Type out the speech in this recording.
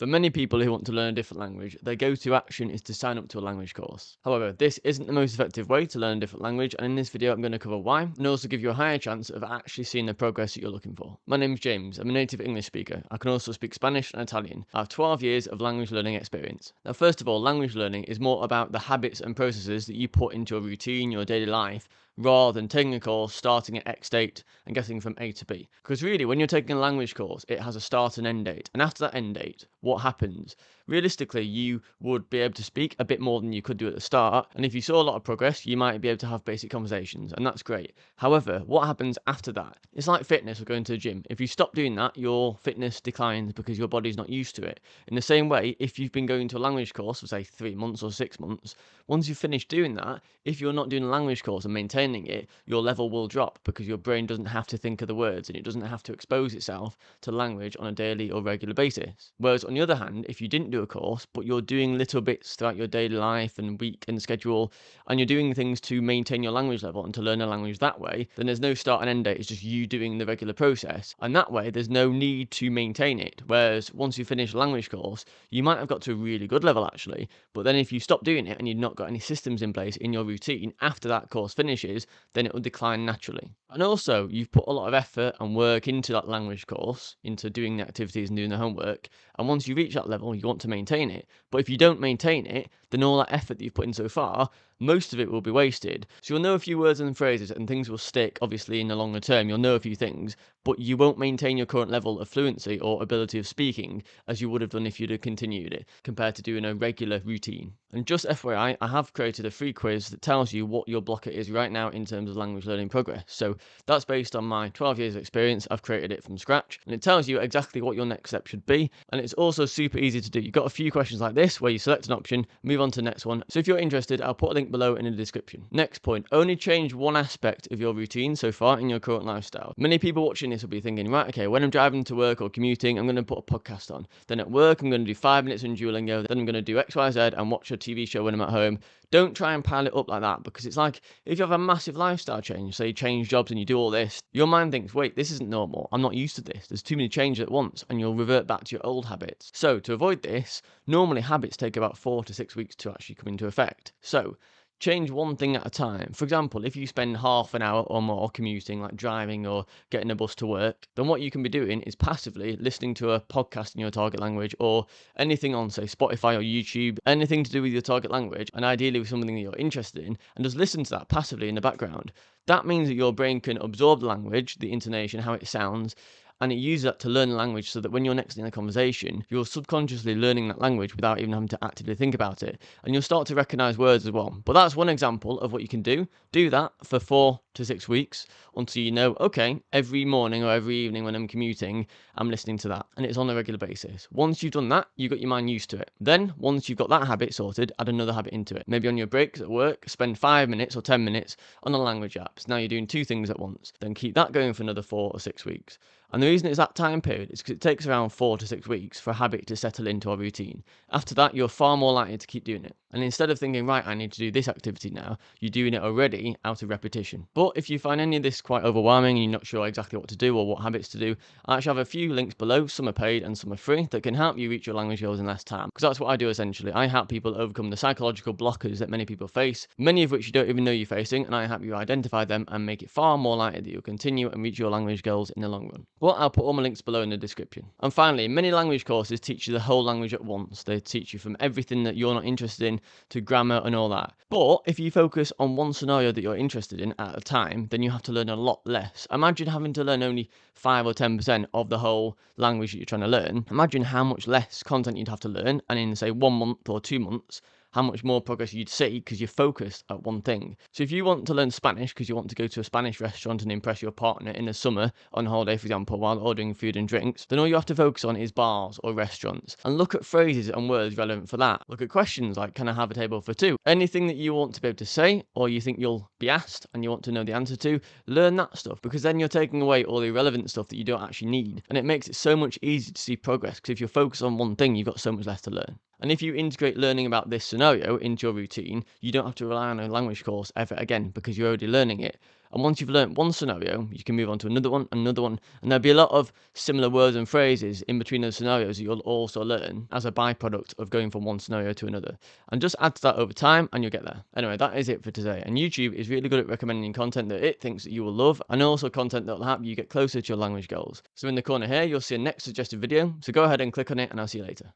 For many people who want to learn a different language, their go-to action is to sign up to a language course. However, this isn't the most effective way to learn a different language, and in this video I'm going to cover why, and also give you a higher chance of actually seeing the progress that you're looking for. My name's James, I'm a native English speaker. I can also speak Spanish and Italian. I have 12 years of language learning experience. Now, first of all, language learning is more about the habits and processes that you put into a routine, your daily life, rather than taking a course, starting at X date and getting from A to B. Because really, when you're taking a language course, it has a start and end date. And after that end date, what happens? Realistically, you would be able to speak a bit more than you could do at the start. And if you saw a lot of progress, you might be able to have basic conversations, and that's great. However, what happens after that? It's like fitness or going to the gym. If you stop doing that, your fitness declines because your body's not used to it. In the same way, if you've been going to a language course for, say, 3 months or 6 months, once you've finished doing that, if you're not doing a language course and maintaining it, your level will drop because your brain doesn't have to think of the words and it doesn't have to expose itself to language on a daily or regular basis. Whereas on the other hand, if you didn't do a course, but you're doing little bits throughout your daily life and week and schedule, and you're doing things to maintain your language level and to learn a language that way, then there's no start and end date. It's just you doing the regular process. And that way, there's no need to maintain it. Whereas once you finish a language course, you might have got to a really good level actually, but then if you stop doing it and you've not got any systems in place in your routine after that course finishes, then it will decline naturally. And also, you've put a lot of effort and work into that language course, into doing the activities and doing the homework. And once you reach that level, you want to maintain it. But if you don't maintain it, then all that effort that you've put in so far, most of it will be wasted. So you'll know a few words and phrases and things will stick, obviously, in the longer term. You'll know a few things, but you won't maintain your current level of fluency or ability of speaking as you would have done if you'd have continued it, compared to doing a regular routine. And just FYI, I have created a free quiz that tells you what your blocker is right now in terms of language learning progress. So that's based on my 12 years of experience. I've created it from scratch, and it tells you exactly what your next step should be. And it's also super easy to do. You've got a few questions like this where you select an option, move on to the next one. So if you're interested, I'll put a link below in the description. Next point, only change one aspect of your routine so far in your current lifestyle. Many people watching this will be thinking, right, okay, when I'm driving to work or commuting, I'm going to put a podcast on. Then at work, I'm going to do 5 minutes on Duolingo. Then I'm going to do X, Y, Z and watch a TV show when I'm at home. Don't try and pile it up like that, because it's like if you have a massive lifestyle change, say you change jobs and you do all this, your mind thinks, wait, this isn't normal. I'm not used to this. There's too many changes at once, and you'll revert back to your old habits. So to avoid this, normally habits take about 4 to 6 weeks to actually come into effect. So change one thing at a time. For example, if you spend half an hour or more commuting, like driving or getting a bus to work, then what you can be doing is passively listening to a podcast in your target language or anything on, say, Spotify or YouTube, anything to do with your target language, and ideally with something that you're interested in, and just listen to that passively in the background. That means that your brain can absorb the language, the intonation, how it sounds, and it uses that to learn the language so that when you're next in a conversation, you're subconsciously learning that language without even having to actively think about it. And you'll start to recognize words as well. But that's one example of what you can do. Do that for 4 to 6 weeks until you know, okay, every morning or every evening when I'm commuting, I'm listening to that. And it's on a regular basis. Once you've done that, you've got your mind used to it. Then, once you've got that habit sorted, add another habit into it. Maybe on your breaks at work, spend 5 minutes or 10 minutes on a language app. So now you're doing 2 things at once. Then keep that going for another 4 or 6 weeks. And the reason it's that time period is because it takes around 4 to 6 weeks for a habit to settle into a routine. After that, you're far more likely to keep doing it. And instead of thinking, right, I need to do this activity now, you're doing it already out of repetition. But if you find any of this quite overwhelming and you're not sure exactly what to do or what habits to do, I actually have a few links below. Some are paid and some are free that can help you reach your language goals in less time. Because that's what I do essentially. I help people overcome the psychological blockers that many people face, many of which you don't even know you're facing, and I help you identify them and make it far more likely that you'll continue and reach your language goals in the long run. Well, I'll put all my links below in the description. And finally, many language courses teach you the whole language at once. They teach you from everything that you're not interested in to grammar and all that. But if you focus on one scenario that you're interested in at a time, then you have to learn a lot less. Imagine having to learn only 5 or 10% of the whole language that you're trying to learn. Imagine how much less content you'd have to learn, and in say 1 month or 2 months, how much more progress you'd see because you're focused at one thing. So if you want to learn Spanish because you want to go to a Spanish restaurant and impress your partner in the summer on holiday, for example, while ordering food and drinks, then all you have to focus on is bars or restaurants. And look at phrases and words relevant for that. Look at questions like, can I have a table for 2? Anything that you want to be able to say or you think you'll be asked and you want to know the answer to, learn that stuff, because then you're taking away all the irrelevant stuff that you don't actually need. And it makes it so much easier to see progress because if you're focused on one thing, you've got so much less to learn. And if you integrate learning about this scenario into your routine, you don't have to rely on a language course ever again because you're already learning it. And once you've learned one scenario, you can move on to another one, and there'll be a lot of similar words and phrases in between those scenarios that you'll also learn as a byproduct of going from one scenario to another. And just add to that over time, and you'll get there. Anyway, that is it for today. And YouTube is really good at recommending content that it thinks that you will love, and also content that will help you get closer to your language goals. So in the corner here, you'll see a next suggested video. So go ahead and click on it, and I'll see you later.